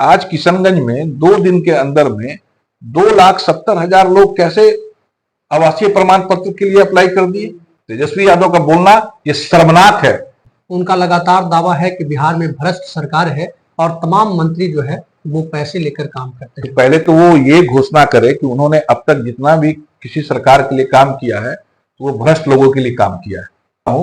आज किशनगंज में 2 दिन के अंदर में 2,70,000 लोग कैसे आवासीय प्रमाण पत्र के लिए अप्लाई कर दिए। तेजस्वी यादव का बोलना ये शर्मनाक है। उनका लगातार दावा है कि बिहार में भ्रष्ट सरकार है और तमाम मंत्री जो है वो पैसे लेकर काम करते हैं। तो पहले तो वो ये घोषणा करे कि उन्होंने अब तक जितना भी किसी सरकार के लिए काम किया है तो वो भ्रष्ट लोगों के लिए काम किया है।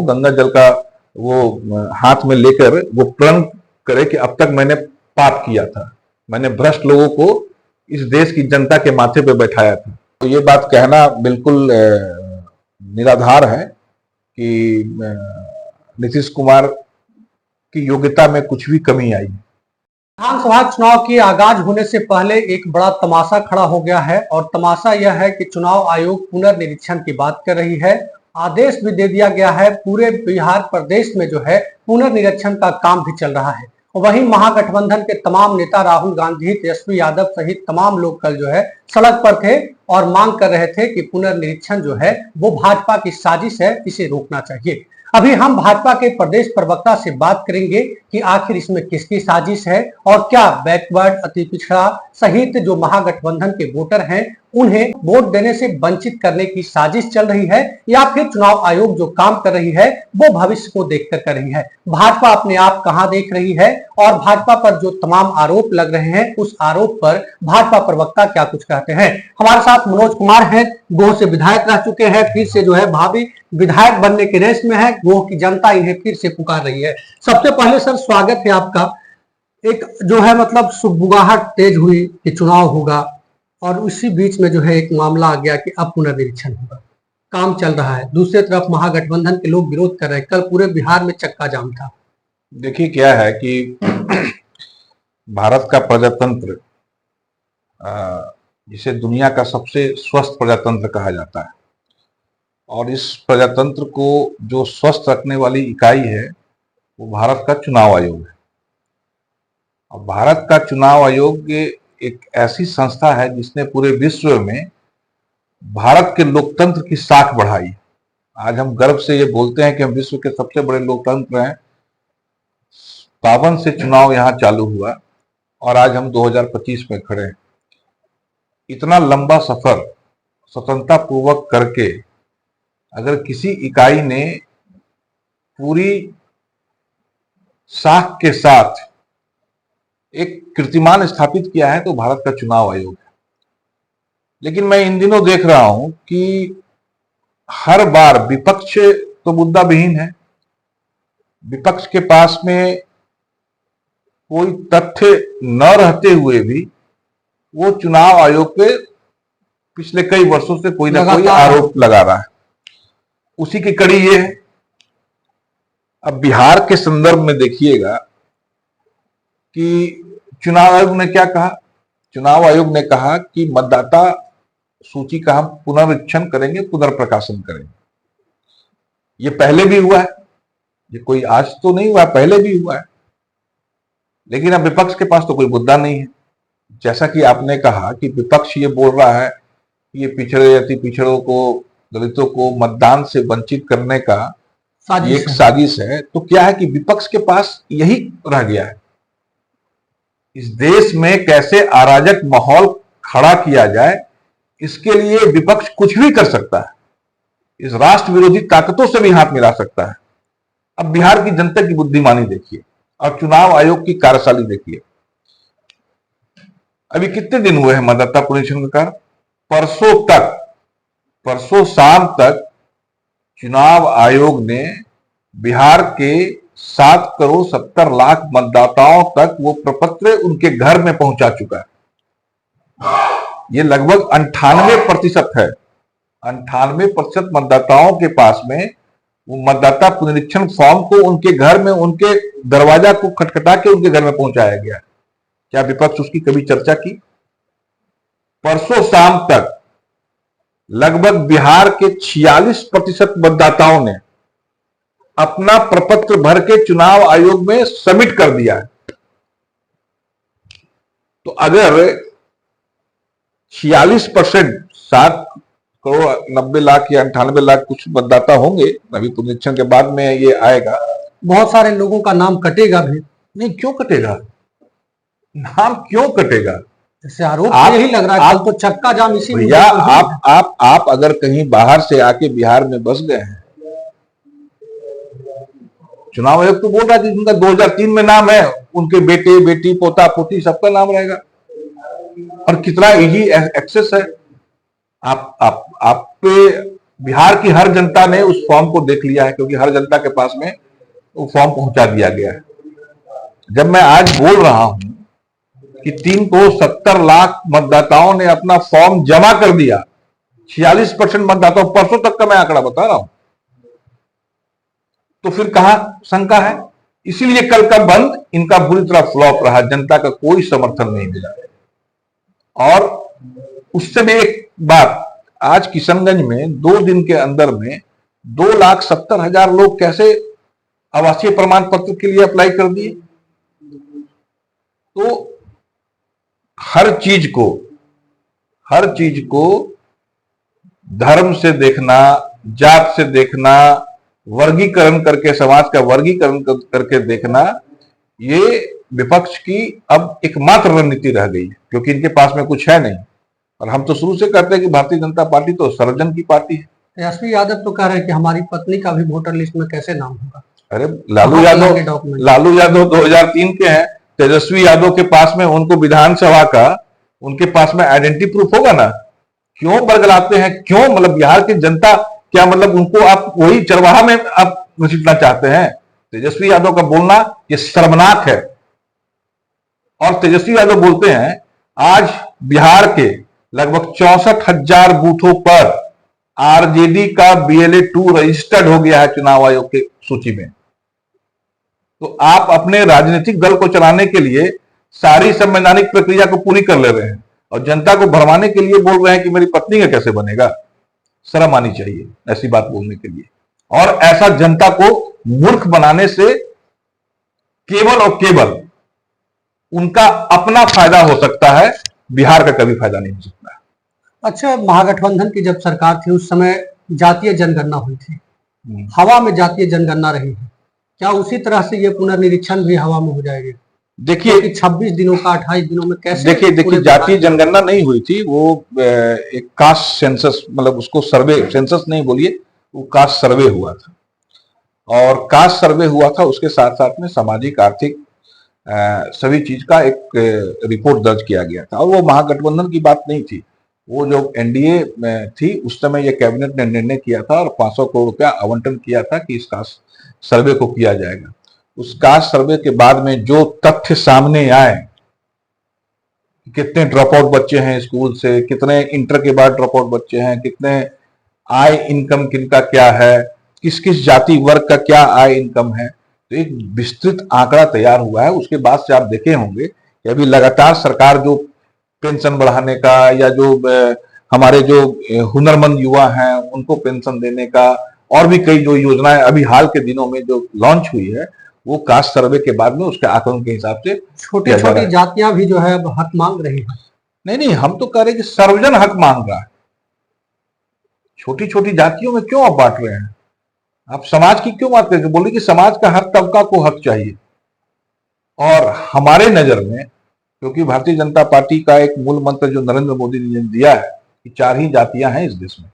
गंगा जल का वो हाथ में लेकर वो प्रण करे कि अब तक मैंने पाप किया था, मैंने भ्रष्ट लोगों को इस देश की जनता के माथे पे बैठाया था। तो ये बात कहना बिल्कुल निराधार है कि नीतीश कुमार की योग्यता में कुछ भी कमी आई। विधानसभा चुनाव के आगाज होने से पहले एक बड़ा तमाशा खड़ा हो गया है और तमाशा यह है कि चुनाव आयोग पुनर्निरीक्षण की बात कर रही है। आदेश भी दे दिया गया है। पूरे बिहार प्रदेश में जो है पुनर्निरीक्षण का काम भी चल रहा है। वहीं महागठबंधन के तमाम नेता राहुल गांधी, तेजस्वी यादव सहित तमाम लोग कल जो है सड़क पर थे और मांग कर रहे थे कि पुनर्निरीक्षण जो है वो भाजपा की साजिश है, इसे रोकना चाहिए। अभी हम भाजपा के प्रदेश प्रवक्ता से बात करेंगे कि आखिर इसमें किसकी साजिश है और क्या बैकवर्ड, अति पिछड़ा सहित जो महागठबंधन के वोटर हैं उन्हें वोट देने से वंचित करने की साजिश चल रही है या फिर चुनाव आयोग जो काम कर रही है वो भविष्य को देखकर कर रही है। भाजपा अपने आप कहां देख रही है और भाजपा पर जो तमाम आरोप लग रहे हैं उस आरोप पर भाजपा प्रवक्ता क्या कुछ कहते हैं। हमारे साथ मनोज कुमार है, गोह से विधायक रह चुके हैं, फिर से जो है भावी विधायक बनने के रेस में है। गोह की जनता इन्हें फिर से पुकार रही है। सबसे पहले सर स्वागत है आपका। एक जो है मतलब सुगबुगाहट तेज हुई कि चुनाव होगा और उसी बीच में जो है एक मामला आ गया कि अब पुनर्निरीक्षण होगा, काम चल रहा है। दूसरी तरफ महागठबंधन के लोग विरोध कर रहे हैं। कल पूरे बिहार में चक्का जाम था। देखिए क्या है कि भारत का प्रजातंत्र जिसे दुनिया का सबसे स्वस्थ प्रजातंत्र कहा जाता है और इस प्रजातंत्र को जो स्वस्थ रखने वाली इकाई है वो भारत का चुनाव आयोग है। और भारत का चुनाव आयोग एक ऐसी संस्था है जिसने पूरे विश्व में भारत के लोकतंत्र की साख बढ़ाई। आज हम गर्व से ये बोलते हैं कि हम विश्व के सबसे बड़े लोकतंत्र हैं। 52 से चुनाव यहाँ चालू हुआ और आज हम 2025 में खड़े हैं। इतना लंबा सफर स्वतंत्रता पूर्वक करके अगर किसी इकाई ने पूरी साख के साथ एक कीर्तिमान स्थापित किया है तो भारत का चुनाव आयोग है। लेकिन मैं इन दिनों देख रहा हूं कि हर बार विपक्ष तो मुद्दा विहीन है। विपक्ष के पास में कोई तथ्य न रहते हुए भी वो चुनाव आयोग पे पिछले कई वर्षों से कोई ना कोई आरोप लगा रहा है। उसी की कड़ी ये है। अब बिहार के संदर्भ में देखिएगा कि चुनाव आयोग ने क्या कहा। चुनाव आयोग ने कहा कि मतदाता सूची का हम पुनरीक्षण करेंगे, पुनर्प्रकाशन करेंगे। ये पहले भी हुआ है, ये कोई आज तो नहीं हुआ, पहले भी हुआ है। लेकिन अब विपक्ष के पास तो कोई मुद्दा नहीं है। जैसा कि आपने कहा कि विपक्ष ये बोल रहा है कि ये पिछड़े, अति पिछड़ों को, दलितों को मतदान से वंचित करने का एक साजिश है। तो क्या है कि विपक्ष के पास यही रह गया है। इस देश में कैसे अराजक माहौल खड़ा किया जाए इसके लिए विपक्ष कुछ भी कर सकता है। इस राष्ट्र विरोधी ताकतों से भी हाथ मिला सकता है। अब बिहार की जनता की बुद्धिमानी देखिए और चुनाव आयोग की कार्यशैली देखिए। अभी कितने दिन हुए हैं मतदाता पुनरीक्षण का कार्य? परसों शाम तक चुनाव आयोग ने बिहार के 7,70,00,000 मतदाताओं तक वो प्रपत्र उनके घर में पहुंचा चुका है। ये लगभग 98% है। 98% मतदाताओं के पास में वो मतदाता पुनरीक्षण फॉर्म को उनके घर में, उनके दरवाजा को खटखटा के उनके घर में पहुंचाया गया। क्या विपक्ष उसकी कभी चर्चा की? परसों शाम तक लगभग बिहार के 46% मतदाताओं ने अपना प्रपत्र भर के चुनाव आयोग में सबमिट कर दिया है। तो अगर 46%, 7,90,00,000 या 98,00,000 कुछ मतदाता होंगे, अभी पुनरीक्षण के बाद में ये आएगा, बहुत सारे लोगों का नाम कटेगा भी। नहीं, क्यों कटेगा? नाम क्यों कटेगा? जैसे आरोप आप- यही लग रहा है, कल तो चक्का जाम इसी भैया, मुद्दे पर हुआ है। आप अगर कहीं बाहर से आके बिहार में बस गए हैं, चुनाव आयोग तो बोल रहा है कि जिनका 2003 में नाम है, उनके बेटे बेटी पोता पोती सबका नाम रहेगा। और कितना इजी एक्सेस है। आप पे बिहार की हर जनता ने उस फॉर्म को देख लिया है, क्योंकि हर जनता के पास में वो फॉर्म पहुंचा दिया गया है। जब मैं आज बोल रहा हूं कि 370 लाख मतदाताओं ने अपना फॉर्म जमा कर दिया, 46% मतदाताओं, परसों तक का मैं आंकड़ा बता रहा हूं, तो फिर कहां शंका है? इसीलिए कल का बंद इनका बुरी तरह फ्लॉप रहा, जनता का कोई समर्थन नहीं मिला। और उससे भी एक बात, आज किशनगंज में 2 दिन के अंदर में 2,70,000 लोग कैसे आवासीय प्रमाण पत्र के लिए अप्लाई कर दिए। तो हर चीज को धर्म से देखना, जात से देखना, वर्गीकरण करके, समाज का वर्गीकरण करके देखना, ये विपक्ष की अब एकमात्र रणनीति रह गई है, क्योंकि इनके पास में कुछ है नहीं। और हम तो शुरू से कहते हैं कि भारतीय जनता पार्टी तो सर्वजन की पार्टी है। तेजस्वी यादव तो कह रहे हैं कि हमारी पत्नी का भी वोटर लिस्ट में कैसे नाम होगा। अरे डॉक्यूमेंट लालू यादव 2003 के हैं, तेजस्वी यादव के पास में, उनको विधानसभा का उनके पास में आइडेंटिटी प्रूफ होगा ना। क्यों बरगलाते हैं? क्यों, मतलब बिहार की जनता क्या, मतलब उनको आप वही चरवाहा में आप घसीटना चाहते हैं? तेजस्वी यादव का बोलना ये शर्मनाक है। और तेजस्वी यादव बोलते हैं आज बिहार के लगभग 64,000 बूथों पर आरजेडी का BLA 2 रजिस्टर्ड हो गया है चुनाव आयोग के सूची में। तो आप अपने राजनीतिक दल को चलाने के लिए सारी संवैधानिक प्रक्रिया को पूरी कर ले रहे हैं, और जनता को भरमाने के लिए बोल रहे हैं कि मेरी पत्नी का कैसे बनेगा। शर्म आनी चाहिए ऐसी बात बोलने के लिए। और ऐसा जनता को मूर्ख बनाने से केवल और केवल उनका अपना फायदा हो सकता है, बिहार का कभी फायदा नहीं हो सकता। अच्छा, महागठबंधन की जब सरकार थी उस समय जातीय जनगणना हुई थी, हवा में जातीय जनगणना रही है, क्या उसी तरह से ये पुनर्निरीक्षण भी हवा में हो जाएगी? देखिए, 26 दिनों का 28 दिनों में कैसे? देखिए जातीय जनगणना नहीं हुई थी, वो एक कास्ट सेंसस, मतलब उसको सर्वे, सेंसस नहीं बोलिए, वो कास्ट सर्वे हुआ था। और कास्ट सर्वे हुआ था, उसके साथ साथ में सामाजिक आर्थिक सभी चीज का एक रिपोर्ट दर्ज किया गया था। और वो महागठबंधन की बात नहीं थी, वो जो NDA में थी उस समय ये कैबिनेट ने निर्णय किया था और 500 करोड़ रुपया आवंटन किया था कि इस कास्ट सर्वे को किया जाएगा। उस कास्ट सर्वे के बाद में जो तथ्य सामने आए, कितने ड्रॉप आउट बच्चे हैं स्कूल से, कितने इंटर के बाद ड्रॉप आउट बच्चे हैं, कितने आय इनकम किनका क्या है, किस किस जाति वर्ग का क्या आय इनकम है, तो एक विस्तृत आंकड़ा तैयार हुआ है। उसके बाद से आप देखे होंगे कि अभी लगातार सरकार जो पेंशन बढ़ाने का, या जो हमारे जो हुनरमंद युवा हैं उनको पेंशन देने का, और भी कई जो योजनाएं अभी हाल के दिनों में जो लॉन्च हुई है, वो कास्ट सर्वे के बाद में उसके आकलन के हिसाब से छोटी छोटी जातियां भी जो है अब हक मांग रही है। नहीं, हम तो कह रहे हैं कि सर्वजन हक मांग रहा है। छोटी छोटी जातियों में क्यों आप बांट रहे हैं? आप समाज की क्यों बात करके बोले कि समाज का हर तबका को हक चाहिए। और हमारे नजर में, क्योंकि भारतीय जनता पार्टी का एक मूल मंत्र जो नरेंद्र मोदी ने दिया है कि 4 ही जातियां हैं इस देश में,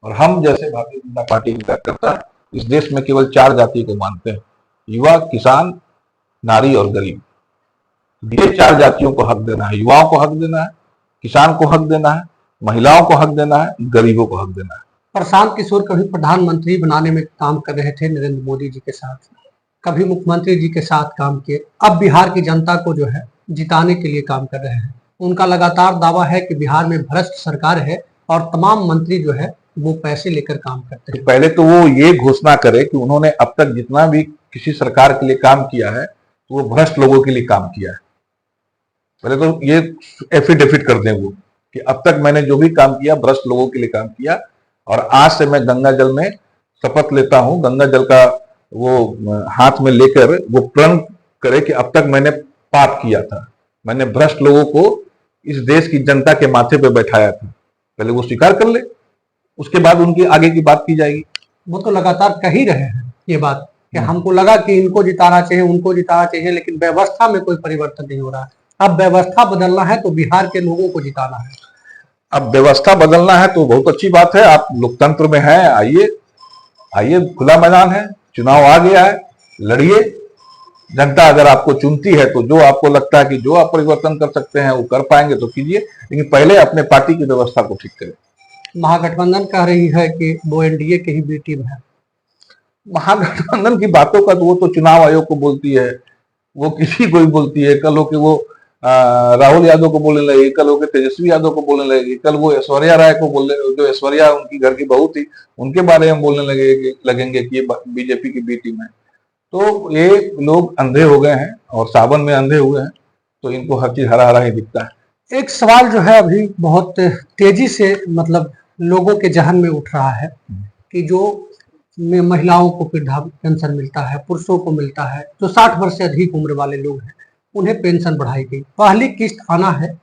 और हम जैसे भारतीय जनता पार्टी का कार्यकर्ता इस देश में केवल 4 जाति को मानते हैं, युवा, किसान, नारी और गरीब। ये 4 जातियों को हक देना है। युवाओं को हक देना है, किसान को हक देना है, महिलाओं को हक देना है, गरीबों को हक देना है। प्रशांत किशोर कभी प्रधानमंत्री बनाने में काम कर रहे थे नरेंद्र मोदी जी के साथ, कभी मुख्यमंत्री जी के साथ काम किए, अब बिहार की जनता को जो है जिताने के लिए काम कर रहे हैं। उनका लगातार दावा है कि बिहार में भ्रष्ट सरकार है और तमाम मंत्री जो है वो पैसे लेकर काम करते हैं। पहले तो वो ये घोषणा करे कि उन्होंने अब तक जितना भी किसी सरकार के लिए काम किया है तो वो भ्रष्ट लोगों के लिए काम किया है। पहले तो ये एफिडेविट कर दें वो कि अब तक मैंने जो भी काम किया भ्रष्ट लोगों के लिए काम किया, और आज से मैं गंगा जल में शपथ लेता हूं, गंगा जल का वो हाथ में लेकर वो प्रण करे कि अब तक मैंने पाप किया था, मैंने भ्रष्ट लोगों को इस देश की जनता के माथे पे बैठाया था। पहले वो स्वीकार कर ले, उसके बाद उनकी आगे की बात की जाएगी। वो तो लगातार कह ही रहे हैं ये बात कि हमको लगा कि इनको जिताना चाहिए, उनको जिताना चाहिए, लेकिन व्यवस्था में कोई परिवर्तन नहीं हो रहा है। अब व्यवस्था बदलना है तो बिहार के लोगों को जिताना है। अब व्यवस्था बदलना है तो बहुत अच्छी बात है, आप लोकतंत्र में हैं, आइए आइए, खुला मैदान है, चुनाव आ गया है, लड़िए। जनता अगर आपको चुनती है तो जो आपको लगता है कि जो आप परिवर्तन कर सकते हैं वो कर पाएंगे तो कीजिए, लेकिन पहले अपने पार्टी की व्यवस्था को ठीक करें। महागठबंधन कह रही है कि वो एनडीए की ही बी टीम है। महागठबंधन की बातों का तो वो तो चुनाव आयोग को बोलती है, वो किसी को भी बोलती है। कल हो कि वो राहुल यादव को बोलने लगेगी, कल हो के तेजस्वी यादव को बोलने लगेगी, कल वो ऐश्वर्या राय को बोलने, जो ऐश्वर्या उनकी घर की बहू थी, उनके बारे में बोलने लगेंगे कि ये बीजेपी की बी टीम है। तो ये लोग अंधे हो गए हैं और सावन में अंधे हुए हैं, तो इनको हर चीज हरा हरा ही दिखता है। एक सवाल जो है अभी बहुत तेजी से मतलब लोगों के जहन में उठ रहा है कि जो महिलाओं को वृद्धा पेंशन मिलता है, पुरुषों को मिलता है, जो 60 वर्ष से अधिक उम्र वाले लोग हैं उन्हें पेंशन बढ़ाई गई, पहली किस्त आना है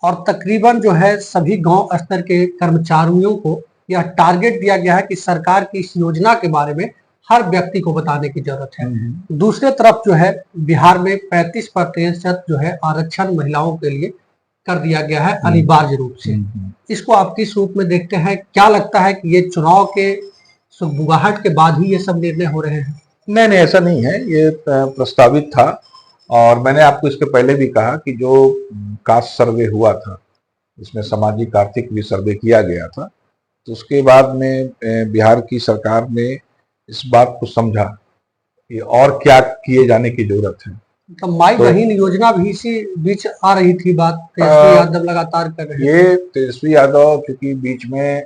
और तकरीबन जो है सभी गांव स्तर के कर्मचारियों को यह टारगेट दिया गया है कि सरकार की इस योजना के बारे में हर व्यक्ति को बताने की जरूरत है। दूसरे तरफ जो है बिहार में 35% जो है आरक्षण महिलाओं के लिए कर दिया गया है अनिवार्य रूप से। इसको आप किस रूप में देखते हैं? क्या लगता है कि ये चुनाव के सुगबुगाहट के बाद ही ये सब निर्णय हो रहे हैं? नहीं नहीं, ऐसा नहीं है, ये प्रस्तावित था और मैंने आपको इसके पहले भी कहा कि जो कास्ट सर्वे हुआ था, इसमें सामाजिक आर्थिक भी सर्वे किया गया था, तो उसके बाद में बिहार की सरकार ने इस बात को समझा कि और क्या किए जाने की जरूरत है। तो माई बहन योजना भी इसी बीच आ रही थी बात, तेजस्वी यादव लगातार कर रहे हैं। ये तेजस्वी यादव क्योंकि बीच में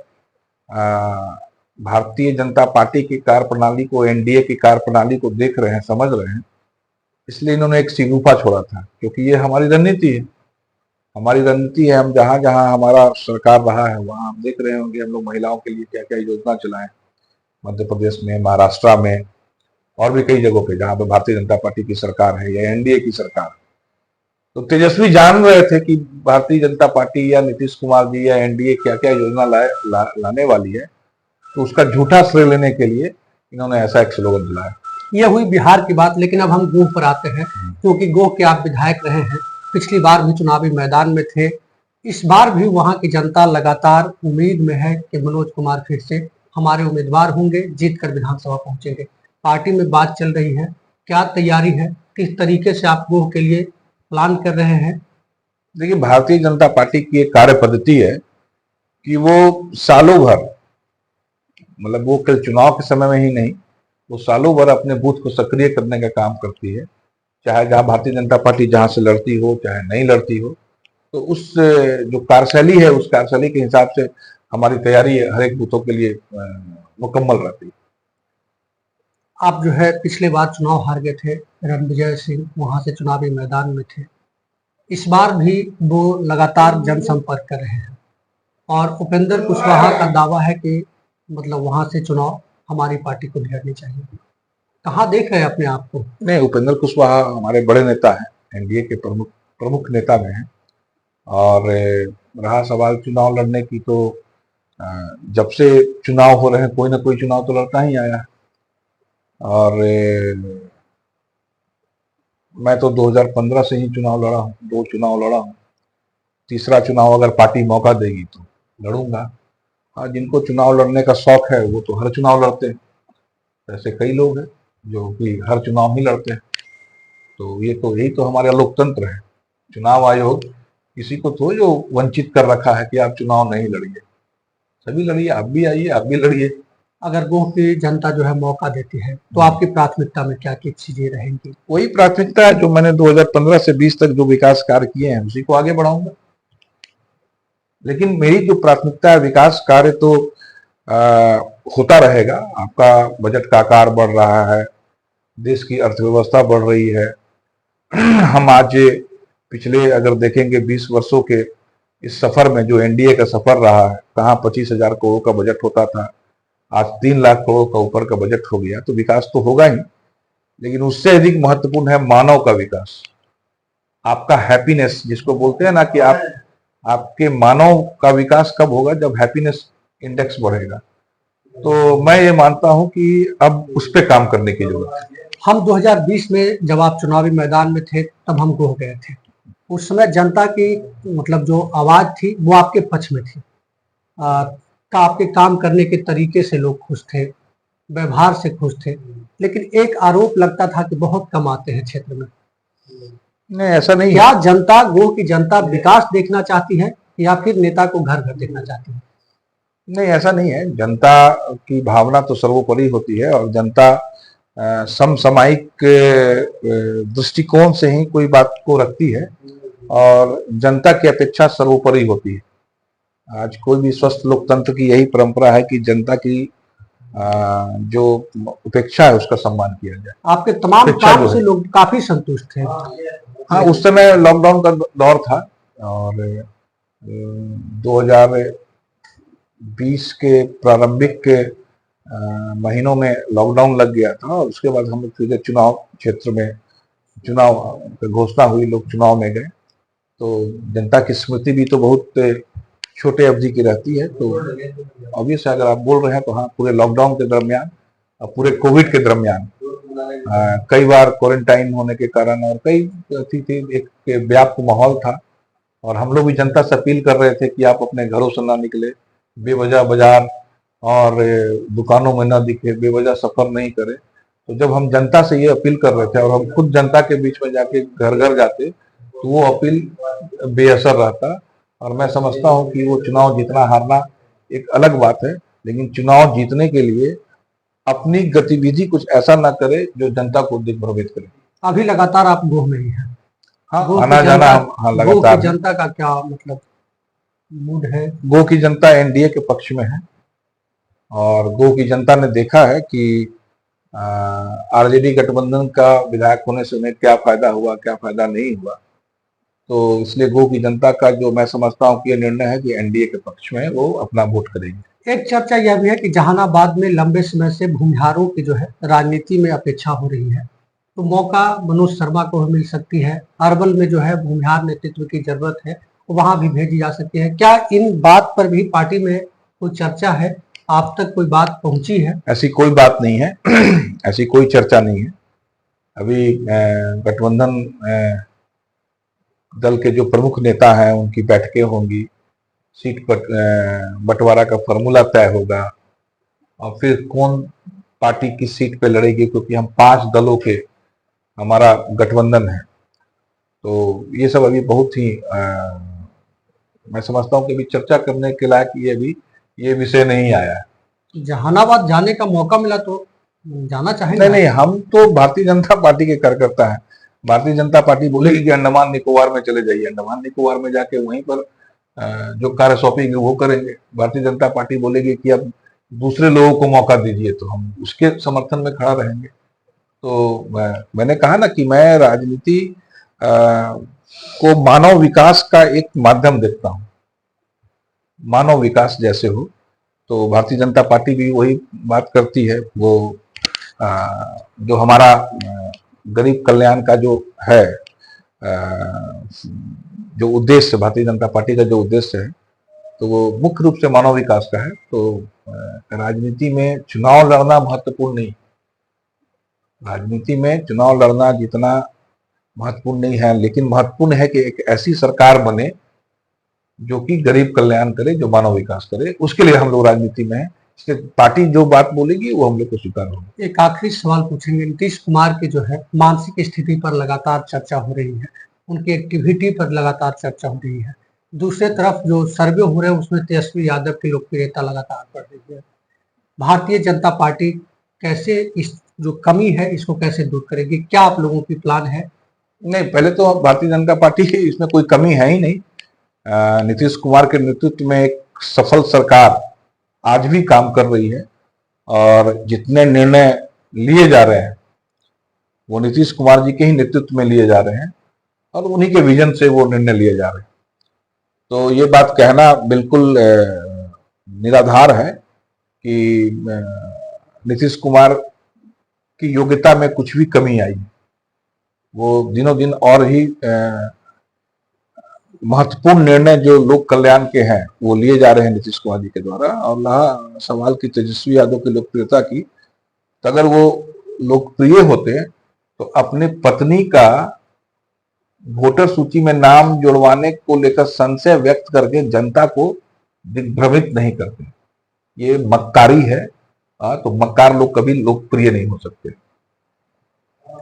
भारतीय जनता पार्टी की कार्यप्रणाली को, एनडीए की कार्यप्रणाली को देख रहे हैं, समझ रहे हैं, इसलिए इन्होंने एक सिगूफा छोड़ा था, क्योंकि ये हमारी रणनीति है। हमारी रणनीति है, हम जहां जहां हमारा सरकार रहा है वहां हम देख रहे होंगे हम लोग महिलाओं के लिए क्या क्या योजना चलाएं, मध्य प्रदेश में, महाराष्ट्र में और भी कई जगहों पे जहां पे भारतीय जनता पार्टी की सरकार है या एनडीए की सरकार। तो तेजस्वी जान रहे थे कि भारतीय जनता पार्टी या नीतीश कुमार जी या एनडीए क्या क्या योजना लाने वाली है, तो उसका झूठा श्रेय लेने के लिए इन्होंने ऐसा एक स्लोगन दिलाया। ये हुई बिहार की बात, लेकिन अब हम गोह पर आते हैं, क्योंकि गोह के आप विधायक रहे हैं, पिछली बार भी चुनावी मैदान में थे, इस बार भी वहां की जनता लगातार उम्मीद में है कि मनोज कुमार फिर से हमारे उम्मीदवार होंगे, जीतकर विधानसभा पहुंचेंगे। पार्टी में बात चल रही है, क्या तैयारी है, किस तरीके से आप गोह के लिए प्लान कर रहे हैं? देखिए, भारतीय जनता पार्टी की एक कार्य पद्धति है कि वो सालों भर, मतलब वो केवल चुनाव के समय में ही नहीं, वो सालों भर अपने बूथ को सक्रिय करने का काम करती है। चाहे जहां भारतीय जनता पार्टी जहां से लड़ती हो, चाहे नहीं लड़ती हो, तो उस जो कार्यशैली है, उस कार्यशैली के हिसाब से हमारी तैयारी हर एक बूथों के लिए मुकम्मल रहती है। आप जो है पिछले बार चुनाव हार गए थे, रणविजय सिंह वहां से चुनावी मैदान में थे, इस बार भी वो लगातार जनसंपर्क कर रहे हैं और उपेंद्र कुशवाहा का दावा है कि मतलब वहां से चुनाव हमारी पार्टी को भी लड़नी चाहिए। कहाँ देख रहे हैं अपने आप को? नहीं, उपेंद्र कुशवाहा हमारे बड़े नेता हैं, एनडीए के प्रमुख नेता में हैं। और रहा सवाल चुनाव लड़ने की, तो जब से चुनाव हो रहे हैं कोई ना कोई चुनाव तो लड़ता ही आया है। और मैं तो 2015 से ही चुनाव लड़ा हूँ, 2 चुनाव लड़ा हूँ, तीसरा चुनाव अगर पार्टी मौका देगी तो लड़ूंगा। हाँ, जिनको चुनाव लड़ने का शौक है वो तो हर चुनाव लड़ते हैं, ऐसे कई लोग हैं जो कि हर चुनाव ही लड़ते हैं। तो यही तो हमारा लोकतंत्र है। चुनाव आयोग किसी को तो जो वंचित कर रखा है कि आप चुनाव नहीं लड़िए, सभी लड़िए, आप भी आइए, आप भी लड़िए। अगर गोह की जनता जो है मौका देती है तो आपकी प्राथमिकता में क्या क्या चीजें रहेंगी? वही प्राथमिकता है जो मैंने 2015 से 20 तक जो विकास कार्य किए हैं उसी को आगे बढ़ाऊंगा। लेकिन मेरी जो प्राथमिकता है, विकास कार्य तो होता रहेगा। आपका बजट का आकार बढ़ रहा है, देश की अर्थव्यवस्था बढ़ रही है। हम आज पिछले अगर देखेंगे 20 वर्षों के इस सफर में, जो एनडीए का सफर रहा है, कहाँ 25,000 करोड़ का बजट होता था, आज 3 लाख करोड़ का ऊपर का बजट हो गया। तो विकास तो होगा ही, लेकिन उससे अधिक महत्वपूर्ण है मानव का विकास, आपका हैप्पीनेस, जिसको बोलते हैं ना कि आपके मानव का विकास कब होगा? जब हैप्पीनेस इंडेक्स बढ़ेगा। तो मैं ये मानता हूं कि अब उस पर काम करने की जरूरत है। हम 2020 में जब आप चुनावी मैदान में थे तब हम गोह गए थे, उस समय जनता की मतलब जो आवाज थी वो आपके पक्ष में थी। का आपके काम करने के तरीके से लोग खुश थे, व्यवहार से खुश थे, लेकिन एक आरोप लगता था कि बहुत कम आते हैं क्षेत्र में। नहीं, ऐसा नहीं है। क्या जनता, गोह की जनता विकास देखना चाहती है या फिर नेता को घर घर देखना चाहती है? नहीं, ऐसा नहीं है। जनता की भावना तो सर्वोपरि होती है और जनता समसामयिक दृष्टिकोण से ही कोई बात को रखती है और जनता की अपेक्षा सर्वोपरि होती है। आज कोई भी स्वस्थ लोकतंत्र की यही परंपरा है कि जनता की जो उपेक्षा है उसका सम्मान किया जाए। आपके तमाम उपेक्षा काम जो से है, लोग काफी संतुष्ट थे। हाँ, उस समय लॉकडाउन का दौर था और 2020 के प्रारंभिक महीनों में लॉकडाउन लग गया था और उसके बाद हम लोग सीधे चुनाव क्षेत्र में चुनाव की घोषणा हुई, लोग चुनाव में गए। तो जनता की स्मृति भी तो बहुत छोटे अवधि की रहती है। तो ऑब्वियस अगर आप बोल रहे हैं तो हाँ, पूरे लॉकडाउन के दरमियान और पूरे कोविड के दरमियान कई बार क्वारंटाइन होने के कारण और कई थी एक व्याप्त माहौल था और हम लोग भी जनता से अपील कर रहे थे कि आप अपने घरों से ना निकले, बेवजह बाजार और दुकानों में ना दिखे, बेवजह सफर नहीं करे। तो जब हम जनता से ये अपील कर रहे थे और हम खुद जनता के बीच में जाके घर घर जाते तो वो अपील बेअसर रहता। और मैं समझता हूँ कि वो चुनाव जीतना हारना एक अलग बात है, लेकिन चुनाव जीतने के लिए अपनी गतिविधि कुछ ऐसा ना करे जो जनता को दिग्भ्रमित करे। अभी लगातार आप गोह में ही हैं। हाँ, गोह की आना जाना जनता, हम हाँ गोह लगातार की है। जनता का क्या मतलब मूड है? गो की जनता एनडीए के पक्ष में है और गो की जनता ने देखा है कि आरजेडी गठबंधन का विधायक होने से उन्हें क्या फायदा हुआ, क्या फायदा नहीं हुआ। तो इसलिए गो की जनता का जो मैं समझता हूँ कि यह निर्णय है कि एनडीए के पक्ष में वो अपना वोट करेंगे। एक चर्चा यह भी है कि जहानाबाद में लंबे समय से भूमिहारों की जो है राजनीति में अपेक्षा हो रही है, तो मौका मनोज शर्मा को भी मिल सकती है। अरवल में जो है भूमिहार नेतृत्व की जरूरत है, वहां भी भेजी जा सकती है। क्या इन बात पर भी पार्टी में कोई चर्चा है? आप तक कोई बात पहुंची है? ऐसी कोई बात नहीं है। ऐसी कोई चर्चा नहीं है। अभी गठबंधन दल के जो प्रमुख नेता हैं उनकी बैठकें होंगी, सीट पर बंटवारा का फॉर्मूला तय होगा और फिर कौन पार्टी किस सीट पे लड़ेगी, क्योंकि हम 5 दलों के हमारा गठबंधन है। तो ये सब अभी बहुत ही मैं समझता हूँ कि अभी चर्चा करने के लायक ये विषय नहीं आया है। जहानाबाद जाने का मौका मिला तो जाना चाहेंगे? नहीं, हम तो भारतीय जनता पार्टी के कार्यकर्ता हैं। भारतीय जनता पार्टी बोलेगी कि अंडमान निकोबार में चले जाइए, अंडमान निकोबार में जाके वहीं पर जो कार्य सौंपेंगे वो करेंगे। भारतीय जनता पार्टी बोलेगी कि अब दूसरे लोगों को मौका दीजिए, तो हम उसके समर्थन में खड़ा रहेंगे। तो मैंने कहा ना कि मैं राजनीति को मानव विकास का एक माध्यम देखता हूँ। मानव विकास जैसे हो तो भारतीय जनता पार्टी भी वही बात करती है। वो जो हमारा गरीब कल्याण का जो है, जो उद्देश्य भारतीय जनता पार्टी का जो उद्देश्य है, तो वो मुख्य रूप से मानव विकास का है। तो राजनीति में चुनाव लड़ना महत्वपूर्ण नहीं। राजनीति में चुनाव लड़ना जितना महत्वपूर्ण नहीं है, लेकिन महत्वपूर्ण है कि एक ऐसी सरकार बने जो कि गरीब कल्याण करे, जो मानव विकास करे। उसके लिए हम लोग राजनीति में हैं। इसलिए पार्टी जो बात बोलेगी वो हम लोग को स्वीकार होगी। एक आखिरी सवाल पूछेंगे। नीतीश कुमार की जो है मानसिक स्थिति पर लगातार चर्चा हो रही है, उनकी एक्टिविटी पर लगातार चर्चा हो रही है। दूसरे तरफ जो सर्वे हो रहे हैं उसमें तेजस्वी यादव की लोकप्रियता लगातार बढ़ रही है। भारतीय जनता पार्टी कैसे इस जो कमी है इसको कैसे दूर करेगी? क्या आप लोगों की प्लान है? नहीं, पहले तो भारतीय जनता पार्टी इसमें कोई कमी है ही नहीं। नीतीश कुमार के नेतृत्व में एक सफल सरकार आज भी काम कर रही है और जितने निर्णय लिए जा रहे हैं वो नीतीश कुमार जी के ही नेतृत्व में लिए जा रहे हैं और उन्हीं के विजन से वो निर्णय लिए जा रहे हैं। तो ये बात कहना बिल्कुल निराधार है कि नीतीश कुमार की योग्यता में कुछ भी कमी आई। वो दिनों दिन और ही महत्वपूर्ण निर्णय जो लोक कल्याण के हैं वो लिए जा रहे हैं नीतीश कुमार जी के द्वारा। और रहा सवाल की तेजस्वी यादव की लोकप्रियता की, तो अगर वो लोकप्रिय होते तो अपने पत्नी का वोटर सूची में नाम जुड़वाने को लेकर संशय व्यक्त करके जनता को दिग्भ्रमित नहीं करते। ये मक्कारी है। तो मक्कार लोग कभी लोकप्रिय नहीं हो सकते।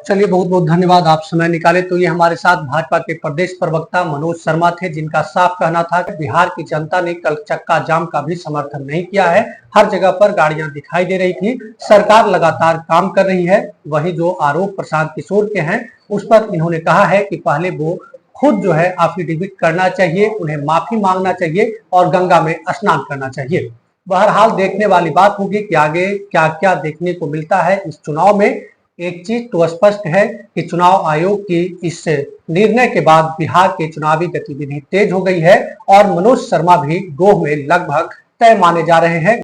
चलिए, बहुत बहुत धन्यवाद, आप समय निकाले। तो ये हमारे साथ भाजपा के प्रदेश प्रवक्ता मनोज शर्मा थे, जिनका साफ कहना था कि बिहार की जनता ने कल चक्का जाम का भी समर्थन नहीं किया है। हर जगह पर गाड़ियां दिखाई दे रही थी। सरकार लगातार काम कर रही है। वहीं जो आरोप प्रशांत किशोर के हैं, उस पर इन्होंने कहा है कि पहले वो खुद जो है एफिडेविट करना चाहिए, उन्हें माफी मांगना चाहिए और गंगा में स्नान करना चाहिए। बहरहाल देखने वाली बात होगी कि आगे क्या क्या देखने को मिलता है इस चुनाव में। एक चीज तो स्पष्ट है कि चुनाव आयोग की इस निर्णय के बाद बिहार के चुनावी गतिविधि तेज हो गई है और मनोज शर्मा भी गोह में लगभग तय माने जा रहे हैं।